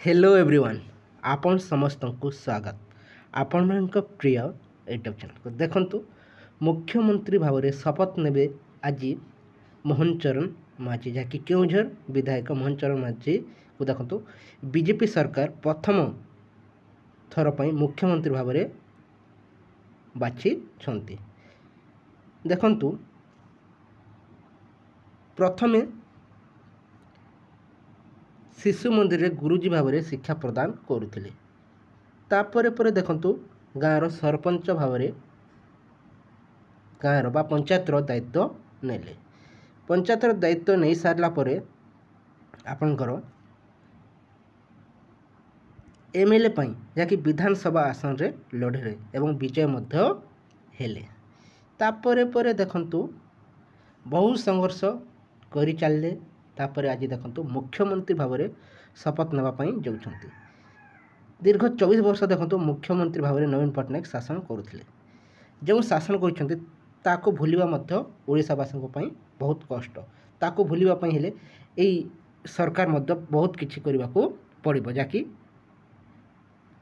Hello everyone आपण समस्त को स्वागत आपण मान प्रिय यूट्यूब चैनल को देखंतु मुख्यमंत्री भाव में शपथ नेबे आज मोहन चरण माझी जहाँकि केउझर विधायक मोहन चरण माझी को देखंतु बीजेपी सरकार प्रथम थर पर मुख्यमंत्री भाव में बाछी देखंतु प्रथमे शिशु मंदिर रे गुरुजी भाव में शिक्षा प्रदान करुले तापर देखंतु गाँव सरपंच भाव में गाँव पंचायतर दायित्व नेले पंचायतर दायित्व नहीं सारा आपणकर एमएलए जहाँकि विधानसभा आसन रे लड़े एवं विजय मध्य हेले तापर देखंतु बहुत संघर्ष करि चलले तापर आज देखंतु मुख्यमंत्री भाव में शपथ नापी जाऊँच दीर्घ 24 वर्ष देखंतु मुख्यमंत्री भाव में नवीन पट्टनायक शासन करुले जो शासन कर भूलवा ओडावासी बहुत कष्ट ताको भूलवाई हेले यही सरकार मध्य बहुत किछि करने को पड़ो जहाँकि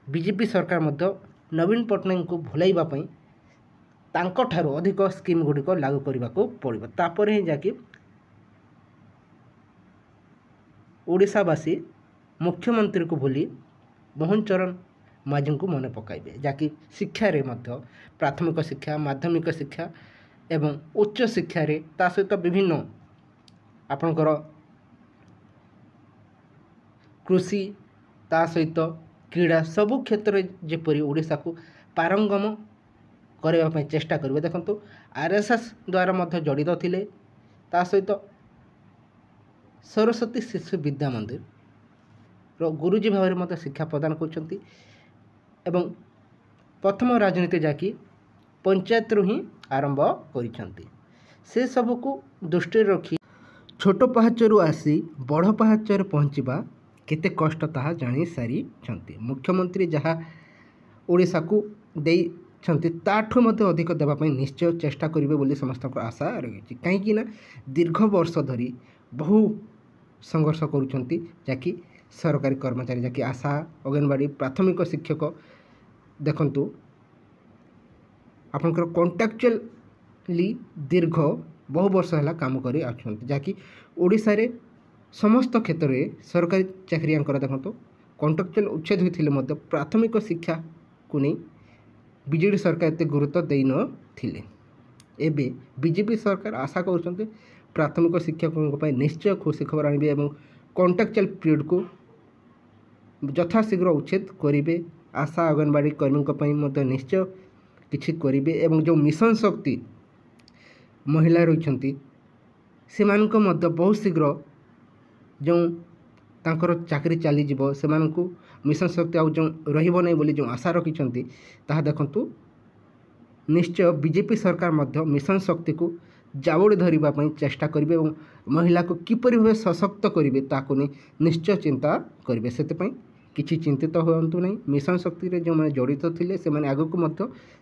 बीजेपी सरकार मध्य नवीन पट्टनायक को भुलाइवाई ठारू अधिक स्कीम गुड़िक लागू करने को पड़ो तापर ही जहाँकि ओडावासी मुख्यमंत्री को भूली मोहन चरण माझी को मन पकाइबे जहाँकि शिक्षा रे मध्य प्राथमिक शिक्षा माध्यमिक शिक्षा एवं उच्च शिक्षा रे ता सहित विभिन्न आपणकर कृषि ता सहित क्रीड़ा सबु क्षेत्र जेपरी ओडिशा को पारंगम करने चेष्टा करेंगे देखंतु आरएसएस द्वारा मध्य जड़ित थिले ता सहित सरस्वती शिशु विद्या मंदिर रो गुरुजी भाव में मत शिक्षा प्रदान करछंती एवं प्रथम राजनीति जाकि पंचायत रू ही आरंभ करिछंती से सब को दृष्टि रखी छोट पहाचरू आसी बड़ पहाचर पहुँचवा केते कष्ट ताहा जानी सारी छंती मुख्यमंत्री जहाँ ओडिशा को देई छंती ताठू मध्य अधिक देवाई निश्चय चेष्टा करेंगे बोली समस्त आशा रही कहीं दीर्घ वर्ष धरी बहु संघर्ष करुँच जहाँकि सरकारी कर्मचारी जहाँकि आशा अंगनवाड़ी प्राथमिक शिक्षक देखंतु आपनकर कॉन्ट्रैक्चुअली दीर्घ बहु वर्ष है काम कर जहाँकि ओडिशा रे समस्त क्षेत्र में सरकारी चाकरियांकर देखंतु कॉन्ट्रैक्चुअल उच्छेद होते प्राथमिक शिक्षा को नहीं बीजेडी सरकार एत गुरुत्व दे नथिले एबे बीजेपी सरकार आशा कर प्राथमिक शिक्षकों निश्चय खुशी खबर आनिबे एवं कॉन्ट्रैक्चुअल पीरियड को यथाशीघ्र उच्छेद करेंगे आशा अंगनवाड़ी कर्मी निश्चय किछि करेंगे एवं जो मिशन शक्ति महिला रही से बहुत शीघ्र जो तांकर चाकरी चलीज से मिशन शक्ति आउ जो रहिबो नहीं बोली जो आशा रखिंट ताहा देखंतु निश्चय बीजेपी सरकार मध्य मिशन शक्ति को जावड़ी धरने चेष्टा करेंगे और महिला को किपरि भाव सशक्त करेंगे ताकू नहीं निश्चय चिंता करेंगे से किसी चिंतित हूँ नहीं मिशन शक्ति रे जो मैंने जड़ित थे से मैंने आगक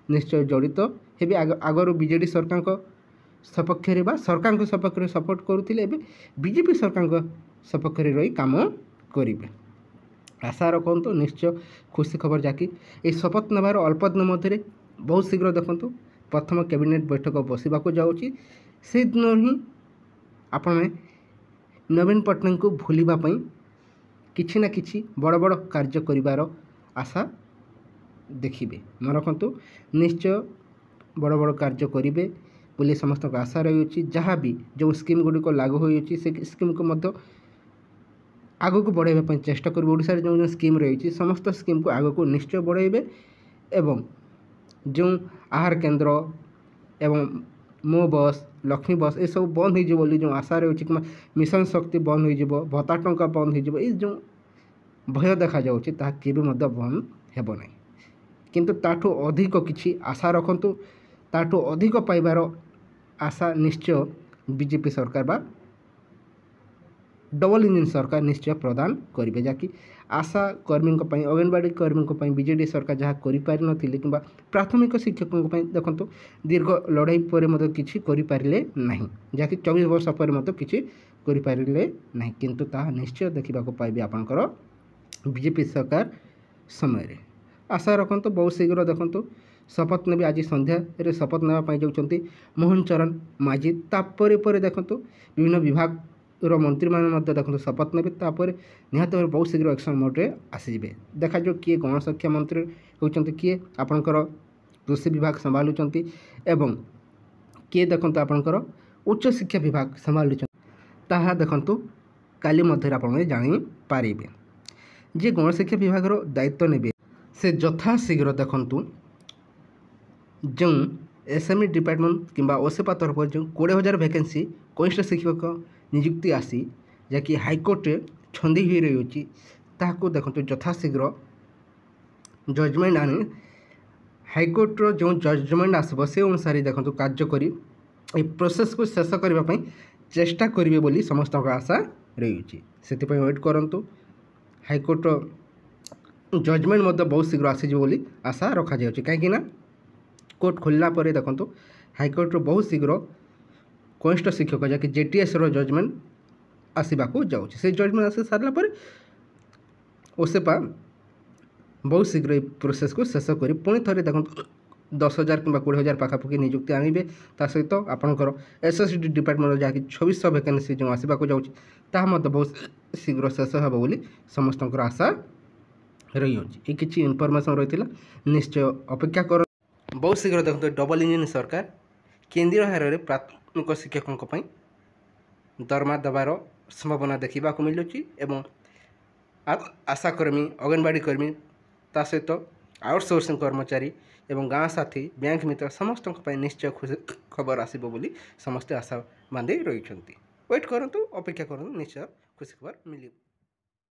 निश्चय जड़ित हे आगर बीजेडी सरकार सपक्ष सरकार सपक्ष सपोर्ट करुले बीजेपी सरकार सपक्ष रही काम करेंगे आशा रखु निश्चय खुशी खबर जहाँकि ये शपथ नेबार अल्प दिन मध्य बहुत शीघ्र देखंतु प्रथम कैबिनेट बैठक बसवाक जाऊँगी से दिन ही आपण नवीन पट्टनायक को भूलवाई किछि ना किछि बड़ बड़ कार्य करिवार आशा देखिबे मन रखंतु निश्चय बड़ बड़ कार्य करेंगे बोली समस्त आशा रही जहाँ भी जो स्कीम गुड़िक लागू होती से स्कीम को मध्य आग को बढ़ाई चेष्टा करेंगे ओडिशा रे जो स्कीम रही समस्त स्कीम को आग को निश्चय बढ़ाइबे एवं जो आहार केंद्र एवं मो बस लक्ष्मी बस ये सब बंद हो बोली जो आशा रही कि मिशन शक्ति बंद हो भत्ता टंका बंद हो जो भय देखा जाऊँगी ताहा केबे मध्य बंद हेब नहीं किंतु ताठू अधिक किछि आशा रखंतु ताठू अधिक पाइबार आशा निश्चय बीजेपी सरकार बा डबल इंजिन सरकार निश्चय प्रदान करेंगे जहाँकि आशा कर्मी अंगनवाड़ी कर्मी बीजेडी सरकार जहाँ कर नी कि प्राथमिक शिक्षकों देखो दीर्घ लड़ाई पर किसी करें ना जहाँकि 24 वर्ष पर किसी करें ना किंतु ताहा निश्चय देखा पाइबे आपंकर बीजेपी सरकार समय आशा रखु बहुत शीघ्र देखु शपथ ने आज संध्यारे शपथ नापी जाऊँच मोहन चरण माझी तापर देखु विभिन्न विभाग मंत्री मैंने देखो शपथ ने निहत भाव बहुत शीघ्र एक्शन मोड्रे आसीजे देखा जो किए गणशिक्षा मंत्री होती किए आपणकर कृषि विभाग संभालुंट एवं किए देखो आपणकर उच्च शिक्षा विभाग संभालुंट ताहा देखु काली मध्य आप जापारे जे गणशिक्षा विभाग दायित्व ने से यथा शीघ्र देखु जो एसएमई डिपार्टमेंट किंबा ओसेपा तरफ जो 20,000 वैकेंसी कनिष्ठ शिक्षक नियुक्ति आसी जहाँकि हाइकोर्टे छंदी हो रही ताकू देखो यथा शीघ्र जजमेंट आने हाइकोर्टर जो जजमेंट आसब से अनुसार देखो कार्य करी प्रोसेस को शेष करने चेष्टा करेंगे बोली समस्त आशा रही से वेट करूँ हाइकोर्ट जजमेंट बहुत शीघ्र आसीज बोली आशा रखा जाए कहीं कोर्ट खोलला पर देखो हाइकोर्ट बहुत शीघ्र कनिष्ठ शिक्षक जहाँकि जेटीएस जजमेंट आसवाक जाऊँगी से जजमेंट आसी सारा पर ओसेपा बहुत शीघ्र प्रोसेस को शेष कर पुणी थे देखो 10,000 कि 20,000 पाखापाखि नियुक्ति आने ता सहित आपंकर एसएसडी डिपार्टमेंट जहाँकि 2600 वैकेंसी जो आसवाक जाऊँगी बहुत शीघ्र शेष हो बोली समस्त आशा रही ये किसी इनफर्मेशन रही निश्चय अपेक्षा कर बहुत शीघ्र देखते डबल इंजिन सरकार केंद्रीय हार में प्राथमिक शिक्षकों दरमा देवार संभावना देखा मिलूँ एवं आशाकर्मी अंगनवाड़ी कर्मी ता सहित आउटसोर्सिंग कर्मचारी एवं गाँव साथी बैंक मित्र समस्त निश्चय खुशी खबर आसब बोली समस्ते आशा बांधे रही वेट करूँ अपेक्षा करूँ निश्चय खुशी खबर मिल।